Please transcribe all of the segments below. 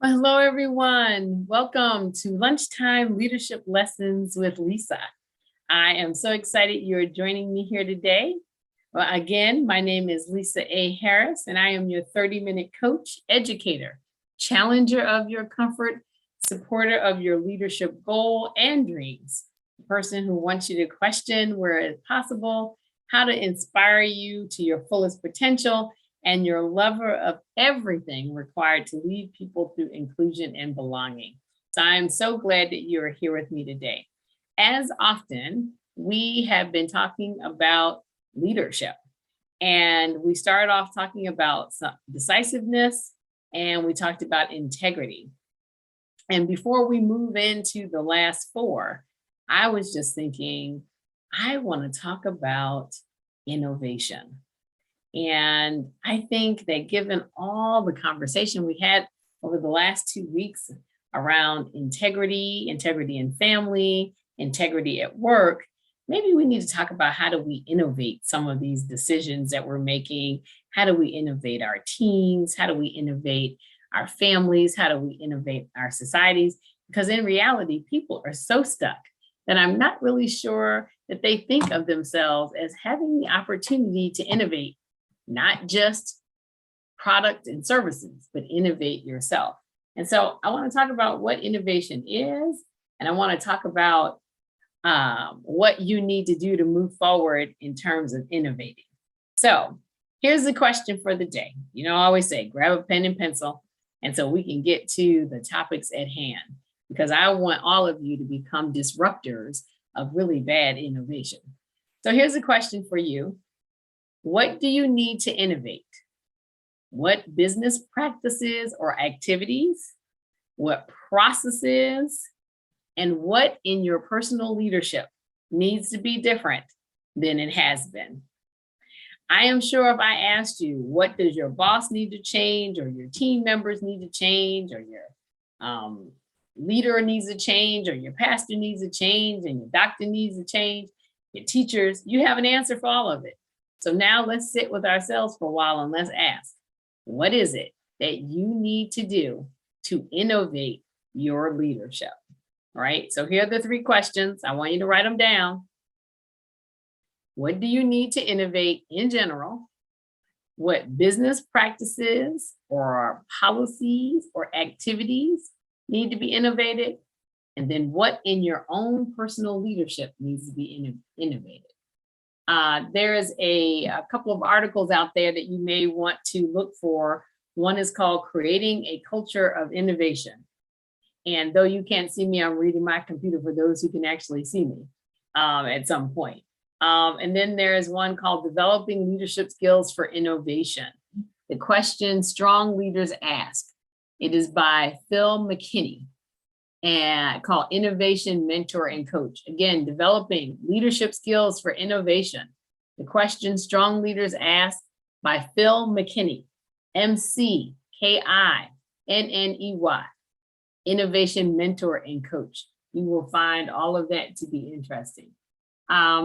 Well, hello, everyone. Welcome to Lunchtime Leadership Lessons with Lisa. I am so excited you're joining me here today. Well, again, my name is Lisa A. Harris, and I am your 30-minute coach, educator, challenger of your comfort, supporter of your leadership goal and dreams, the person who wants you to question where it's possible, how to inspire you to your fullest potential, and your lover of everything required to lead people through inclusion and belonging. So I'm so glad that you're here with me today. As often, we have been talking about leadership, and we started off talking about decisiveness, and we talked about integrity. And before we move into the last four, I was just thinking, I want to talk about innovation. And I think that given all the conversation we had over the last 2 weeks around integrity in family, integrity at work, maybe we need to talk about how do we innovate some of these decisions that we're making? How do we innovate our teams? How do we innovate our families? How do we innovate our societies? Because in reality, people are so stuck that I'm not really sure that they think of themselves as having the opportunity to innovate, not just product and services, but innovate yourself. And so I want to talk about what innovation is, and I want to talk about what you need to do to move forward in terms of innovating. So here's the question for the day. I always say, grab a pen and pencil, and so we can get to the topics at hand, because I want all of you to become disruptors of really bad innovation. So here's a question for you. What do you need to innovate? What business practices or activities? What processes? And what in your personal leadership needs to be different than it has been? I am sure if I asked you, what does your boss need to change, or your team members need to change, or your leader needs to change, or your pastor needs to change, and your doctor needs to change, your teachers, you have an answer for all of it. So now let's sit with ourselves for a while and let's ask, what is it that you need to do to innovate your leadership? All right, so here are the 3 questions. I want you to write them down. What do you need to innovate in general? What business practices or policies or activities need to be innovated? And then what in your own personal leadership needs to be innovated? There is a couple of articles out there that you may want to look for. One is called Creating a Culture of Innovation. And though you can't see me, I'm reading my computer for those who can actually see me at some point. And then there is one called Developing Leadership Skills for Innovation. The question strong leaders ask. It is by Phil McKinney, and called Innovation Mentor and Coach. Again, developing leadership skills for innovation. The question strong leaders ask by Phil McKinney, McKinney, Innovation Mentor and Coach. You will find all of that to be interesting.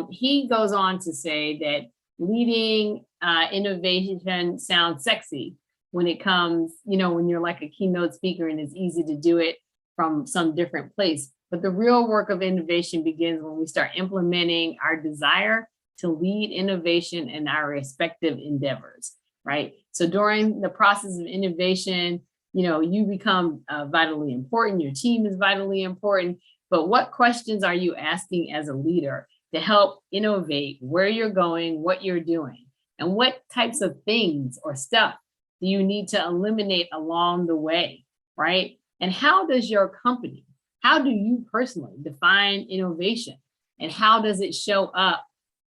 He goes on to say that leading innovation sounds sexy when it comes, when you're like a keynote speaker and it's easy to do it from some different place. But the real work of innovation begins when we start implementing our desire to lead innovation in our respective endeavors, right? So during the process of innovation, you become vitally important, your team is vitally important, but what questions are you asking as a leader to help innovate where you're going, what you're doing, and what types of things or stuff do you need to eliminate along the way, right? And how does your company, how do you personally define innovation? And how does it show up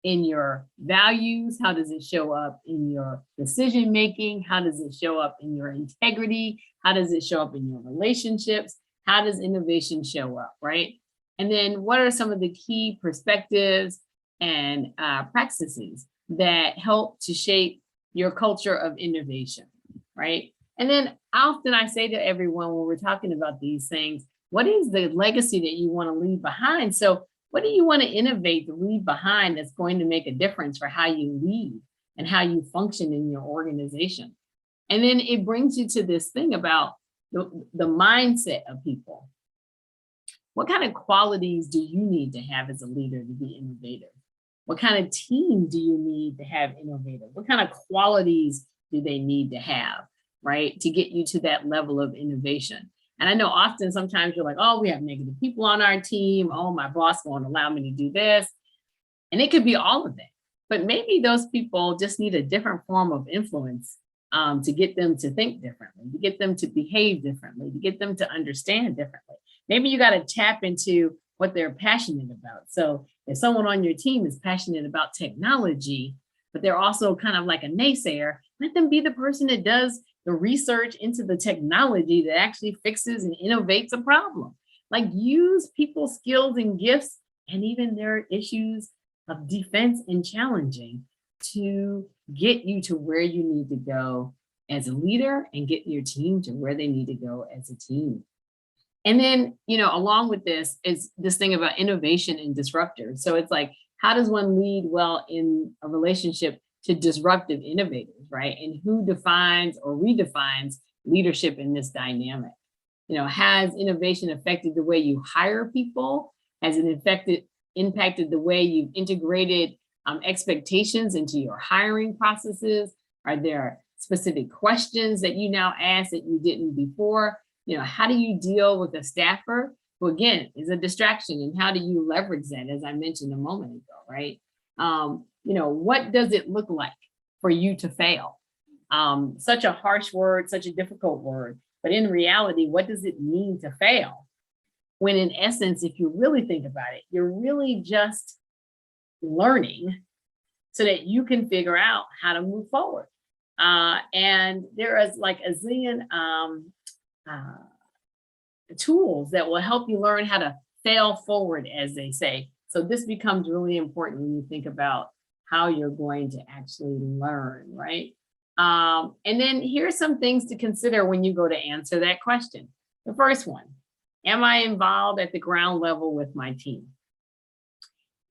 in your values? How does it show up in your decision-making? How does it show up in your integrity? How does it show up in your relationships? How does innovation show up, right? And then what are some of the key perspectives and practices that help to shape your culture of innovation, right? And then often I say to everyone when we're talking about these things, what is the legacy that you want to leave behind? So what do you want to innovate to leave behind that's going to make a difference for how you lead and how you function in your organization? And then it brings you to this thing about the mindset of people. What kind of qualities do you need to have as a leader to be innovative? What kind of team do you need to have innovative? What kind of qualities do they need to have, right, to get you to that level of innovation? And I know often sometimes you're like, oh, we have negative people on our team. Oh, my boss won't allow me to do this. And it could be all of that. But maybe those people just need a different form of influence to get them to think differently, to get them to behave differently, to get them to understand differently. Maybe you got to tap into what they're passionate about. So if someone on your team is passionate about technology, but they're also kind of like a naysayer, let them be the person that does the research into the technology that actually fixes and innovates a problem. Like, use people's skills and gifts and even their issues of defense and challenging to get you to where you need to go as a leader and get your team to where they need to go as a team. And then, along with this is this thing about innovation and disruptors. So it's like, how does one lead well in a relationship to disruptive innovators, right? And who defines or redefines leadership in this dynamic? Has innovation affected the way you hire people? Has it impacted the way you've integrated expectations into your hiring processes? Are there specific questions that you now ask that you didn't before? How do you deal with a staffer who, again, is a distraction, and how do you leverage that, as I mentioned a moment ago, right? What does it look like for you to fail? Such a harsh word, such a difficult word, but in reality, what does it mean to fail? When in essence, if you really think about it, you're really just learning so that you can figure out how to move forward. And there is like a zillion tools that will help you learn how to fail forward, as they say. So this becomes really important when you think about how you're going to actually learn, right? And then here's some things to consider when you go to answer that question. The first one, am I involved at the ground level with my team?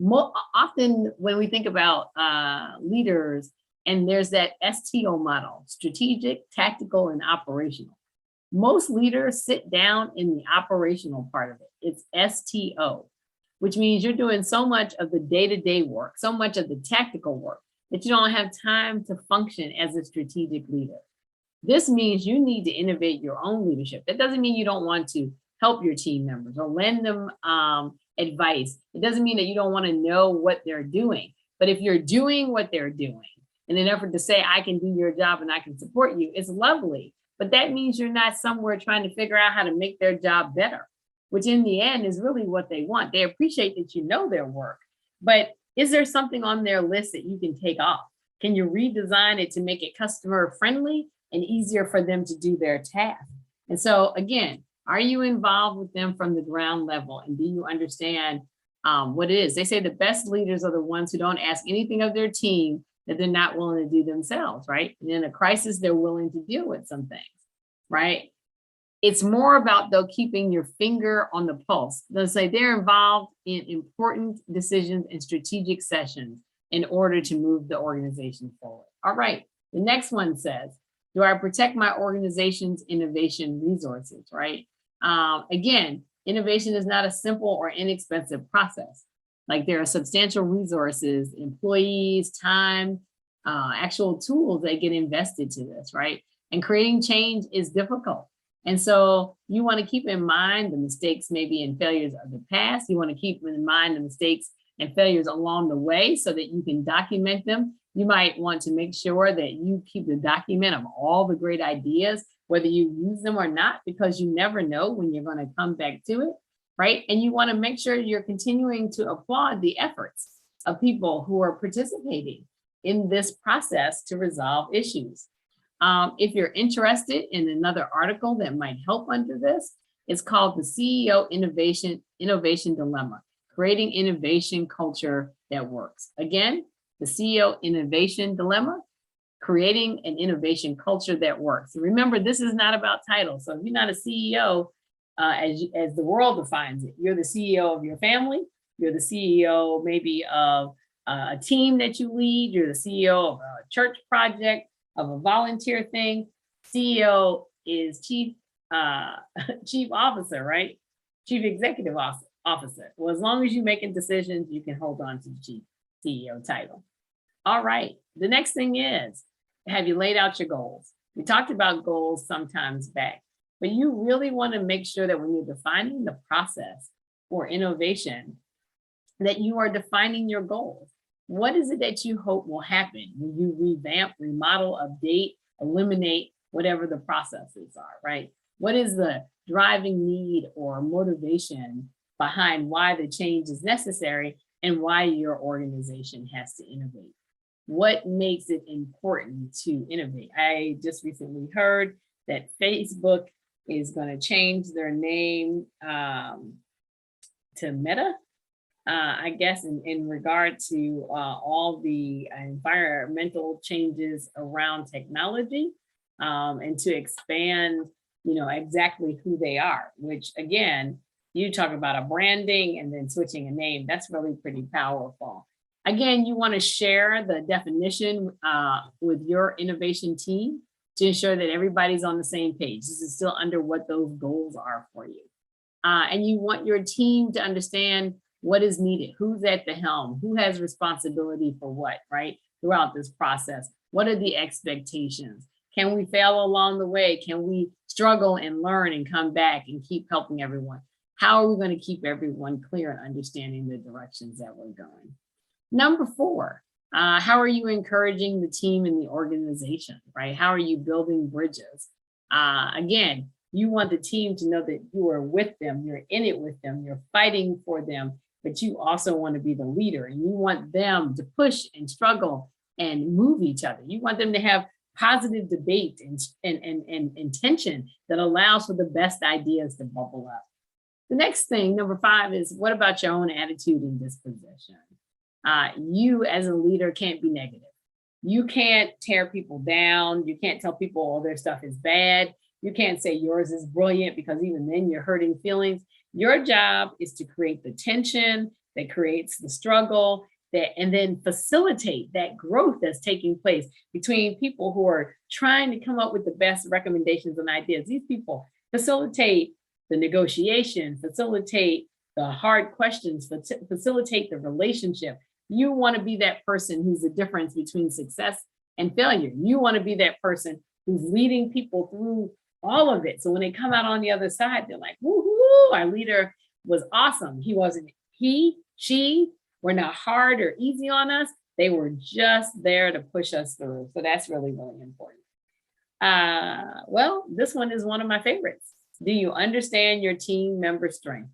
Often when we think about leaders, and there's that STO model, strategic, tactical, and operational. Most leaders sit down in the operational part of it. It's STO, which means you're doing so much of the day-to-day work, so much of the tactical work, that you don't have time to function as a strategic leader. This means you need to innovate your own leadership. That doesn't mean you don't want to help your team members or lend them advice. It doesn't mean that you don't want to know what they're doing. But if you're doing what they're doing in an effort to say, I can do your job and I can support you, it's lovely. But that means you're not somewhere trying to figure out how to make their job better, which in the end is really what they want. They appreciate that you know their work, but is there something on their list that you can take off? Can you redesign it to make it customer friendly and easier for them to do their task? And so again, are you involved with them from the ground level? And do you understand what it is? They say the best leaders are the ones who don't ask anything of their team that they're not willing to do themselves, right? And in a crisis, they're willing to deal with some things, right? It's more about, though, keeping your finger on the pulse. They'll say they're involved in important decisions and strategic sessions in order to move the organization forward. All right, the next one says, do I protect my organization's innovation resources, right? Again, innovation is not a simple or inexpensive process. Like, there are substantial resources, employees, time, actual tools that get invested to this, right? And creating change is difficult. And so you want to keep in mind the mistakes maybe and failures of the past. You want to keep in mind the mistakes and failures along the way so that you can document them. You might want to make sure that you keep the document of all the great ideas, whether you use them or not, because you never know when you're going to come back to it, right? And you want to make sure you're continuing to applaud the efforts of people who are participating in this process to resolve issues. If you're interested in another article that might help under this, it's called the CEO Innovation Dilemma, Creating Innovation Culture That Works. Again, the CEO Innovation Dilemma, Creating an Innovation Culture That Works. And remember, this is not about titles. So if you're not a CEO, as the world defines it, you're the CEO of your family, you're the CEO maybe of a team that you lead, you're the CEO of a church project, of a volunteer thing. CEO is Chief chief officer, right? Chief executive officer. Well, as long as you're making decisions, you can hold on to the chief CEO title. All right. The next thing is, have you laid out your goals? We talked about goals sometimes back, but you really want to make sure that when you're defining the process for innovation, that you are defining your goals. What is it that you hope will happen when you revamp, remodel, update, eliminate whatever the processes are, right? What is the driving need or motivation behind why the change is necessary and why your organization has to innovate? What makes it important to innovate? I just recently heard that Facebook is going to change their name to Meta, I guess, in regard to all the environmental changes around technology, and to expand, exactly who they are, which again, you talk about a branding and then switching a name. That's really pretty powerful. Again, you want to share the definition with your innovation team to ensure that everybody's on the same page. This is still under what those goals are for you. And you want your team to understand what is needed, who's at the helm, who has responsibility for what, right? Throughout this process, what are the expectations? Can we fail along the way? Can we struggle and learn and come back and keep helping everyone? How are we going to keep everyone clear and understanding the directions that we're going? Number 4, how are you encouraging the team and the organization, right? How are you building bridges? Again, you want the team to know that you are with them, you're in it with them, you're fighting for them, but you also want to be the leader and you want them to push and struggle and move each other. You want them to have positive debate and tension that allows for the best ideas to bubble up. The next thing, number 5, is what about your own attitude and disposition? You as a leader can't be negative. You can't tear people down. You can't tell people all their stuff is bad. You can't say yours is brilliant, because even then you're hurting feelings. Your job is to create the tension that creates the struggle, and then facilitate that growth that's taking place between people who are trying to come up with the best recommendations and ideas. These people facilitate the negotiation, facilitate the hard questions, facilitate the relationship. You want to be that person who's the difference between success and failure. You want to be that person who's leading people through all of it. So when they come out on the other side, they're like, woohoo, our leader was awesome. She were not hard or easy on us. They were just there to push us through. So that's really, really important. Well, this one is one of my favorites. Do you understand your team member strength?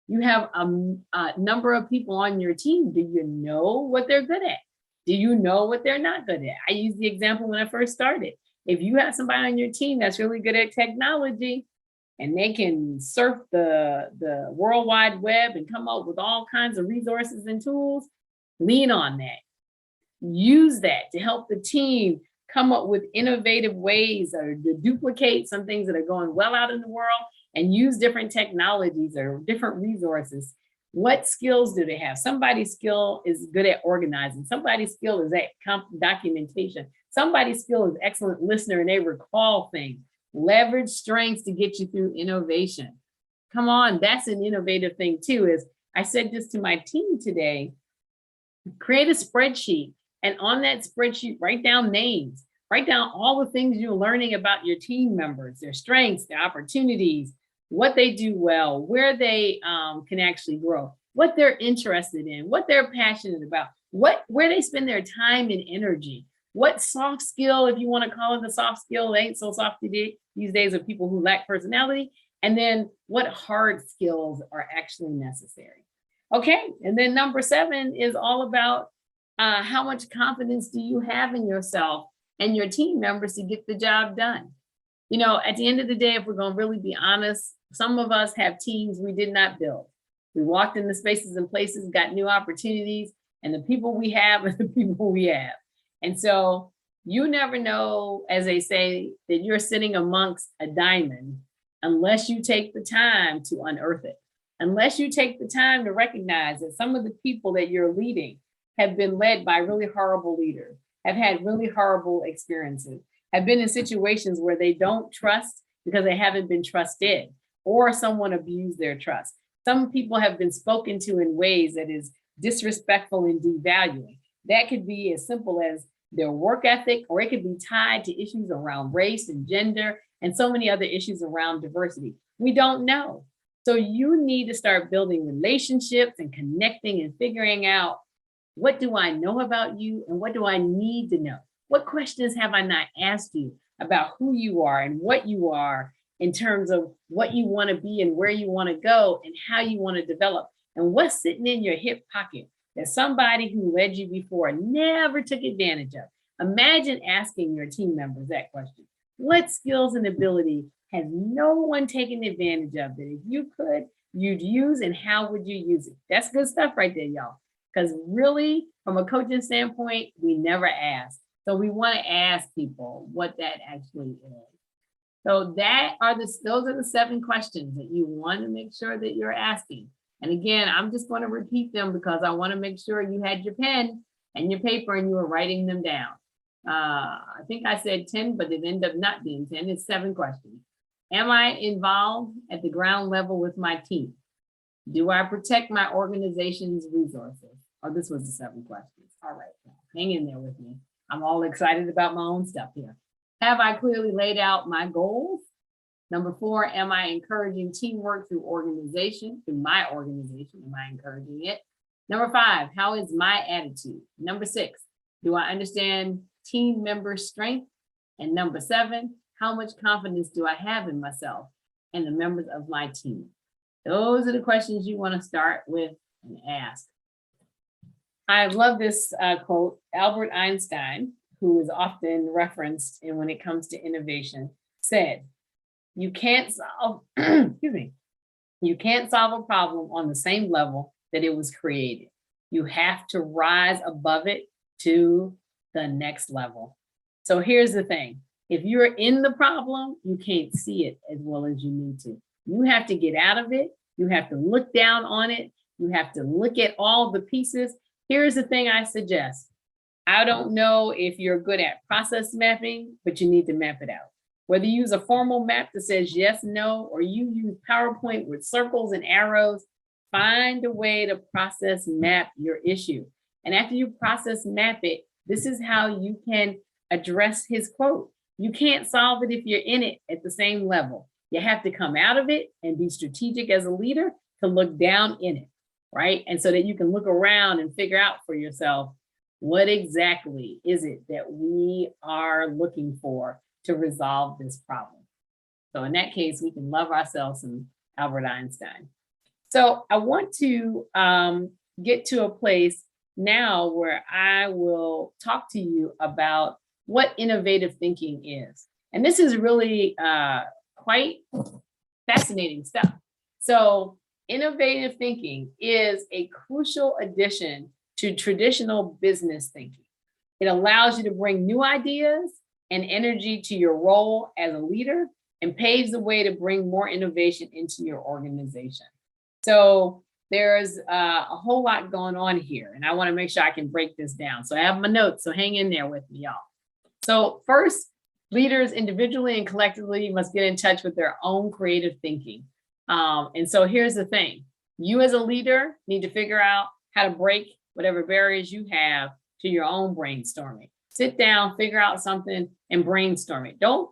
You have a number of people on your team. Do you know what they're good at? Do you know what they're not good at? I used the example when I first started. If you have somebody on your team that's really good at technology and they can surf the World Wide Web and come up with all kinds of resources and tools, lean on that. Use that to help the team come up with innovative ways or to duplicate some things that are going well out in the world, and use different technologies or different resources. What skills do they have? Somebody's skill is good at organizing. Somebody's skill is at documentation. Somebody's skill is excellent listener and they recall things. Leverage strengths to get you through innovation. Come on, that's an innovative thing too. Is I said this to my team today, create a spreadsheet, and on that spreadsheet, write down names, write down all the things you're learning about your team members, their strengths, their opportunities, what they do well, where they can actually grow, what they're interested in, what they're passionate about, where they spend their time and energy, what soft skill, if you want to call it a soft skill, they ain't so soft these days of people who lack personality, and then what hard skills are actually necessary. Okay, and then number 7 is all about how much confidence do you have in yourself and your team members to get the job done. At the end of the day, if we're going to really be honest, some of us have teams we did not build. We walked into spaces and places, got new opportunities, and the people we have are the people we have. And so you never know, as they say, that you're sitting amongst a diamond unless you take the time to unearth it, unless you take the time to recognize that some of the people that you're leading have been led by really horrible leaders, have had really horrible experiences, have been in situations where they don't trust because they haven't been trusted or someone abused their trust. Some people have been spoken to in ways that is disrespectful and devaluing. That could be as simple as their work ethic, or it could be tied to issues around race and gender and so many other issues around diversity. We don't know. So you need to start building relationships and connecting and figuring out, what do I know about you and what do I need to know? What questions have I not asked you about who you are and what you are in terms of what you want to be and where you want to go and how you want to develop, and what's sitting in your hip pocket that somebody who led you before never took advantage of. Imagine asking your team members that question. What skills and ability has no one taken advantage of that if you could, you'd use, and how would you use it? That's good stuff right there, y'all. Because really, from a coaching standpoint, we never ask. So we want to ask people what that actually is. So those are the 7 questions that you want to make sure that you're asking. And again, I'm just going to repeat them because I want to make sure you had your pen and your paper and you were writing them down. I think I said 10, but it ended up not being 10. It's 7 questions. Am I involved at the ground level with my team? Do I protect my organization's resources? Oh, this was the 7 questions. All right, hang in there with me. I'm all excited about my own stuff here. Have I clearly laid out my goals? Number 4, am I encouraging teamwork through my organization? Am I encouraging it? Number 5, how is my attitude? Number 6, do I understand team members' strength? And number 7, how much confidence do I have in myself and the members of my team? Those are the questions you want to start with and ask. I love this quote. Albert Einstein, who is often referenced when it comes to innovation, said, you can't solve, you can't solve a problem on the same level that it was created. You have to rise above it to the next level. So here's the thing. If you're in the problem, you can't see it as well as you need to. You have to get out of it. You have to look down on it. You have to look at all the pieces. Here's the thing I suggest. I don't know if you're good at process mapping, but you need to map it out. Whether you use a formal map that says yes, no, or you use PowerPoint with circles and arrows, find a way to process map your issue. And after you process map it, this is how you can address his quote. You can't solve it if you're in it at the same level. You have to come out of it and be strategic as a leader to look down in it, right? And so that you can look around and figure out for yourself, what exactly is it that we are looking for to resolve this problem? So in that case, we can love ourselves some Albert Einstein. So I want to get to a place now where I will talk to you about what innovative thinking is. And this is really quite fascinating stuff. So innovative thinking is a crucial addition to traditional business thinking. It allows you to bring new ideas and energy to your role as a leader and paves the way to bring more innovation into your organization. So there's a whole lot going on here, and I want to make sure I can break this down. So I have my notes, so hang in there with me, y'all. So first, leaders individually and collectively must get in touch with their own creative thinking. And so here's the thing. You as a leader need to figure out how to break whatever barriers you have to your own brainstorming. Sit down, figure out something and brainstorm it. Don't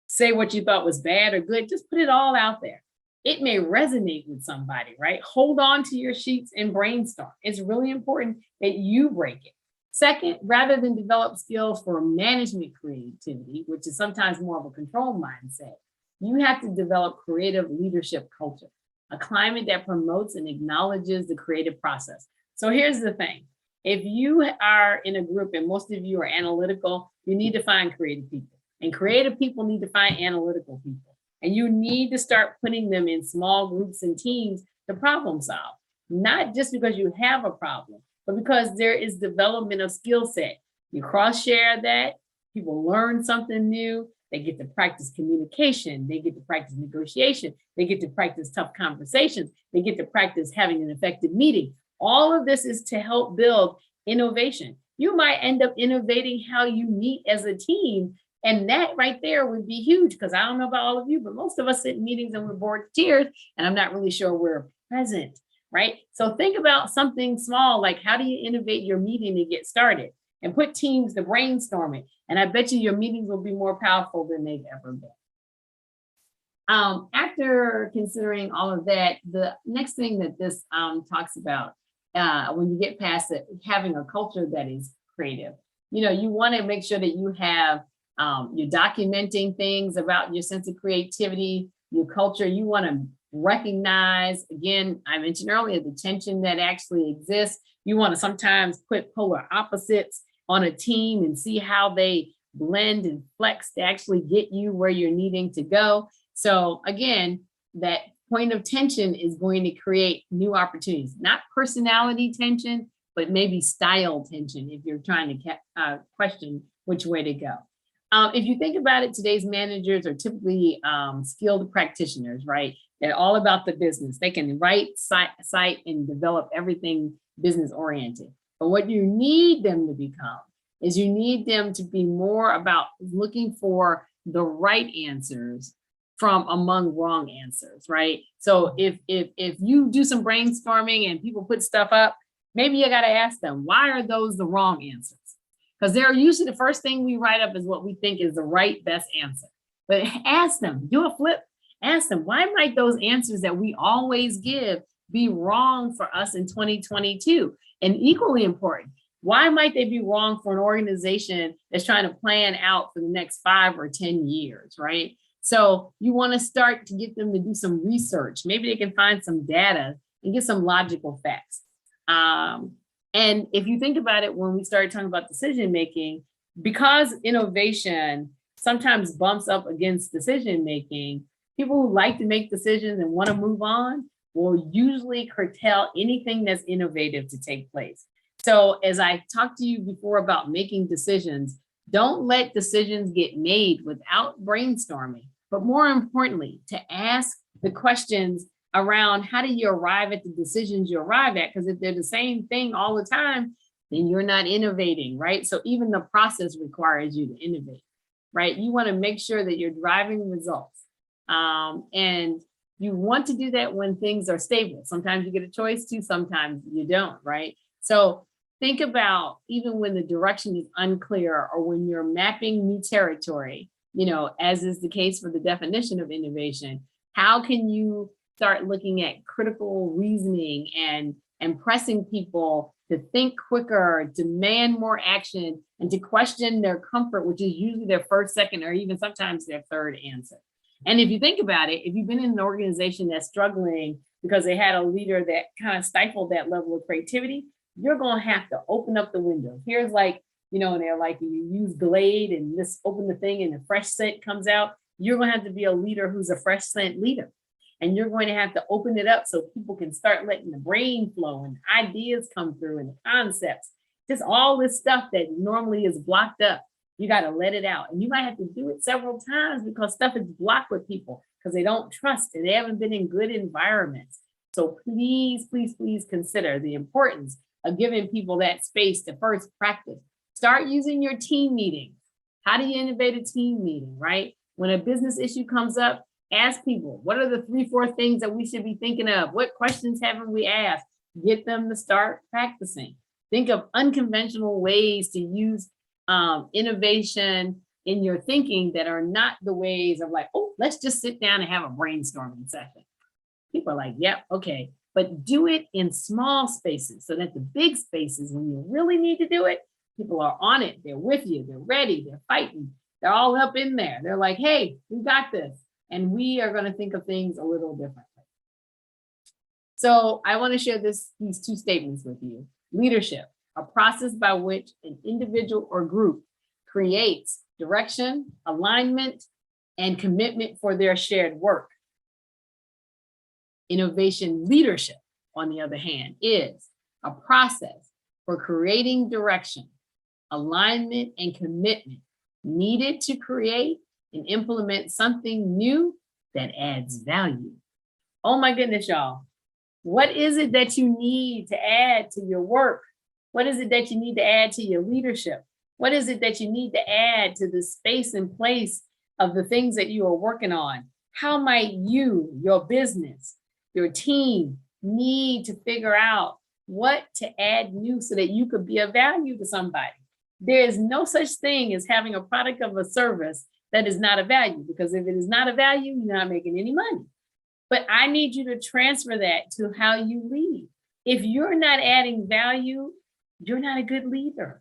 say what you thought was bad or good. Just put it all out there. It may resonate with somebody, right? Hold on to your sheets and brainstorm. It's really important that you break it. Second, rather than develop skills for management creativity, which is sometimes more of a control mindset, you have to develop creative leadership culture, a climate that promotes and acknowledges the creative process. So here's the thing. If you are in a group and most of you are analytical, you need to find creative people. And creative people need to find analytical people. And you need to start putting them in small groups and teams to problem solve. Not just because you have a problem, but because there is development of skill set. You cross-share that, people learn something new, they get to practice communication, they get to practice negotiation, they get to practice tough conversations, they get to practice having an effective meeting. All of this is to help build innovation. You might end up innovating how you meet as a team And that right there would be huge, because I don't know about all of you, but most of us sit in meetings and we're bored to tears, and I'm not really sure we're present, right? So think about something small, like how do you innovate your meeting to get started, and put teams to brainstorm it. And I bet you your meetings will be more powerful than they've ever been. After considering all of that, the next thing that this talks about, when you get past it, having a culture that is creative. You want to make sure that you have, you're documenting things about your sense of creativity, your culture. You want to recognize, again, I mentioned earlier, the tension that actually exists. You want to sometimes put polar opposites on a team and see how they blend and flex to actually get you where you're needing to go. So again, that point of tension is going to create new opportunities, not personality tension, but maybe style tension if you're trying to question which way to go. If you think about it, today's managers are typically skilled practitioners, right? They're all about the business. They can write, cite, and develop everything business oriented. But what you need them to become is you need them to be more about looking for the right answers from among wrong answers, right? So if you do some brainstorming and people put stuff up, maybe you got to ask them, why are those the wrong answers? Because they're usually the first thing we write up is what we think is the right best answer. But ask them, do a flip, ask them, why might those answers that we always give be wrong for us in 2022? And equally important, why might they be wrong for an organization that's trying to plan out for the next 5 or 10 years, right? So you want to start to get them to do some research. Maybe they can find some data and get some logical facts. And if you think about it, when we started talking about decision making, because innovation sometimes bumps up against decision making, people who like to make decisions and want to move on will usually curtail anything that's innovative to take place. So as I talked to you before about making decisions, don't let decisions get made without brainstorming, but more importantly, to ask the questions around how do you arrive at the decisions you arrive at? Because if they're the same thing all the time, then you're not innovating, right? So even the process requires you to innovate, right? You want to make sure that you're driving results. And you want to do that when things are stable. Sometimes you get a choice to, sometimes you don't, right? So think about even when the direction is unclear or when you're mapping new territory, as is the case for the definition of innovation, how can you start looking at critical reasoning and pressing people to think quicker, demand more action, and to question their comfort, which is usually their first, second, or even sometimes their third answer. And if you think about it, if you've been in an organization that's struggling because they had a leader that kind of stifled that level of creativity, you're going to have to open up the window. Here's like, and they're like, you use Glade and just open the thing and a fresh scent comes out. You're going to have to be a leader who's a fresh scent leader. And you're going to have to open it up so people can start letting the brain flow and ideas come through and concepts. Just all this stuff that normally is blocked up. You got to let it out. And you might have to do it several times because stuff is blocked with people because they don't trust it. They haven't been in good environments. So please, please, please consider the importance of giving people that space to first practice. Start using your team meetings. How do you innovate a team meeting, right? When a business issue comes up, ask people, what are the 3-4 things that we should be thinking of? What questions haven't we asked? Get them to start practicing. Think of unconventional ways to use innovation in your thinking that are not the ways of like, oh, let's just sit down and have a brainstorming session. People are like, yep, okay. But do it in small spaces so that the big spaces, when you really need to do it, people are on it. They're with you. They're ready. They're fighting. They're all up in there. They're like, hey, we got this. And we are going to think of things a little differently. So I want to share these 2 statements with you. Leadership, a process by which an individual or group creates direction, alignment, and commitment for their shared work. Innovation leadership, on the other hand, is a process for creating direction, alignment, and commitment needed to create and implement something new that adds value. Oh my goodness, y'all. What is it that you need to add to your work? What is it that you need to add to your leadership? What is it that you need to add to the space and place of the things that you are working on? How might you, your business, your team need to figure out what to add new so that you could be of value to somebody? There is no such thing as having a product of a service that is not a value, because if it is not a value, you're not making any money. But I need you to transfer that to how you lead. If you're not adding value, you're not a good leader.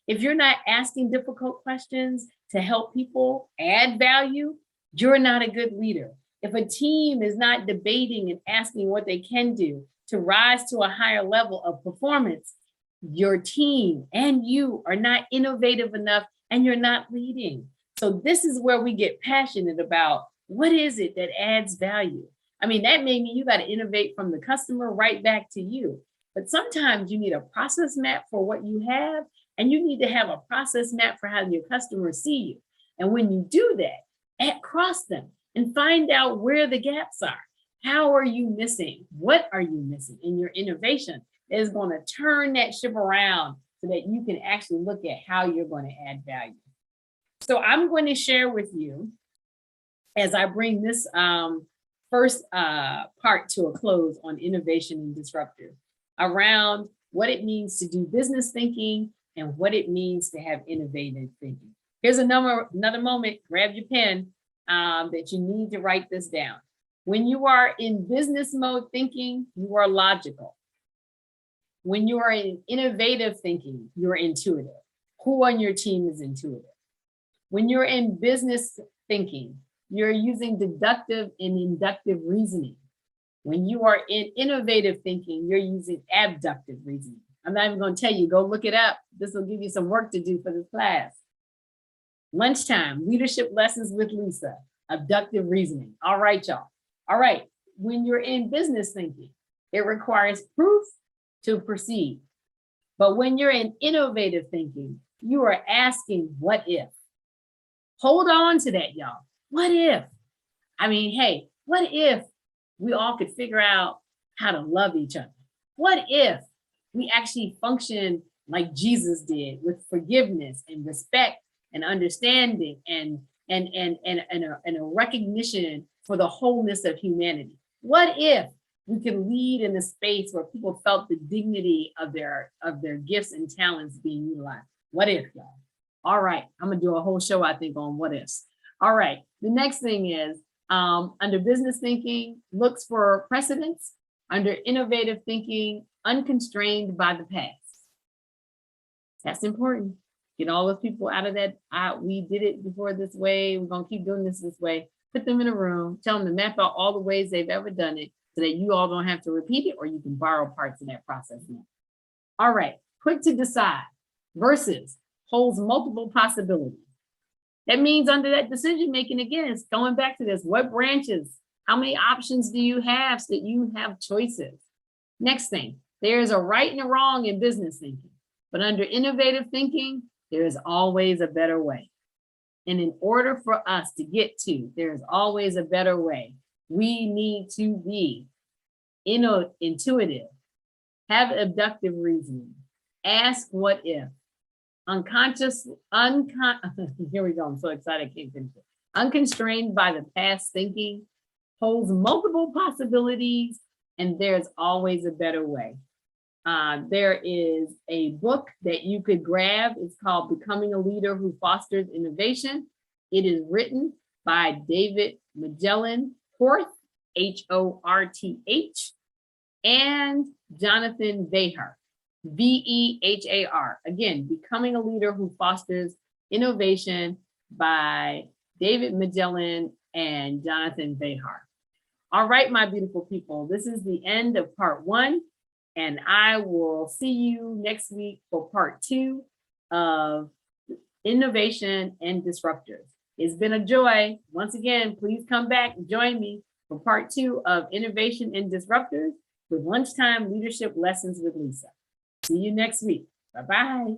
If you're not asking difficult questions to help people add value, you're not a good leader. If a team is not debating and asking what they can do to rise to a higher level of performance, your team and you are not innovative enough and you're not leading. So this is where we get passionate about what is it that adds value. I mean, that may mean you got to innovate from the customer right back to you. But sometimes you need a process map for what you have, and you need to have a process map for how your customers see you. And when you do that, cross them and find out where the gaps are. How are you missing? What are you missing in your innovation that is going to turn that ship around so that you can actually look at how you're going to add value? So I'm going to share with you, as I bring this first part to a close on innovation and disruptor, around what it means to do business thinking and what it means to have innovative thinking. Here's another moment, grab your pen, that you need to write this down. When you are in business mode thinking, you are logical. When you are in innovative thinking, you're intuitive. Who on your team is intuitive? When you're in business thinking, you're using deductive and inductive reasoning. When you are in innovative thinking, you're using abductive reasoning. I'm not even going to tell you, go look it up. This will give you some work to do for this class. Lunchtime, leadership lessons with Lisa, abductive reasoning. All right, y'all. All right, when you're in business thinking, it requires proof to proceed. But when you're in innovative thinking, you are asking, what if? Hold on to that, y'all. What if? I mean, hey, what if we all could figure out how to love each other? What if we actually function like Jesus did, with forgiveness and respect and understanding and a recognition for the wholeness of humanity? What if we could lead in a space where people felt the dignity of their gifts and talents being utilized? What if, y'all? All right, I'm gonna do a whole show, I think, on what ifs. All right, the next thing is, under business thinking, looks for precedents. Under innovative thinking, unconstrained by the past. That's important. Get all those people out of that, we did it before this way, we're gonna keep doing this way. Put them in a room, tell them to map out all the ways they've ever done it so that you all don't have to repeat it, or you can borrow parts of that process now. All right, quick to decide versus holds multiple possibilities. That means under that decision making, again, it's going back to this, what branches, how many options do you have so that you have choices? Next thing, there's a right and a wrong in business thinking, but under innovative thinking, there is always a better way. And in order for us to get to, there's always a better way, we need to be intuitive, have abductive reasoning, ask what if, here we go, I'm so excited I can't finish it. Unconstrained by the past thinking, holds multiple possibilities, and there's always a better way. There is a book that you could grab. It's called Becoming a Leader Who Fosters Innovation. It is written by David Magellan Horth, Horth, and Jonathan Vehar, Vehar. Again, Becoming a Leader Who Fosters Innovation by David Magellan and Jonathan Vehar. All right, my beautiful people, this is the end of part 1, and I will see you next week for part 2 of innovation and disruptors. It's been a joy. Once again, please come back and join me for part 2 of innovation and disruptors with Lunchtime Leadership Lessons with Lisa. See you next week. Bye-bye.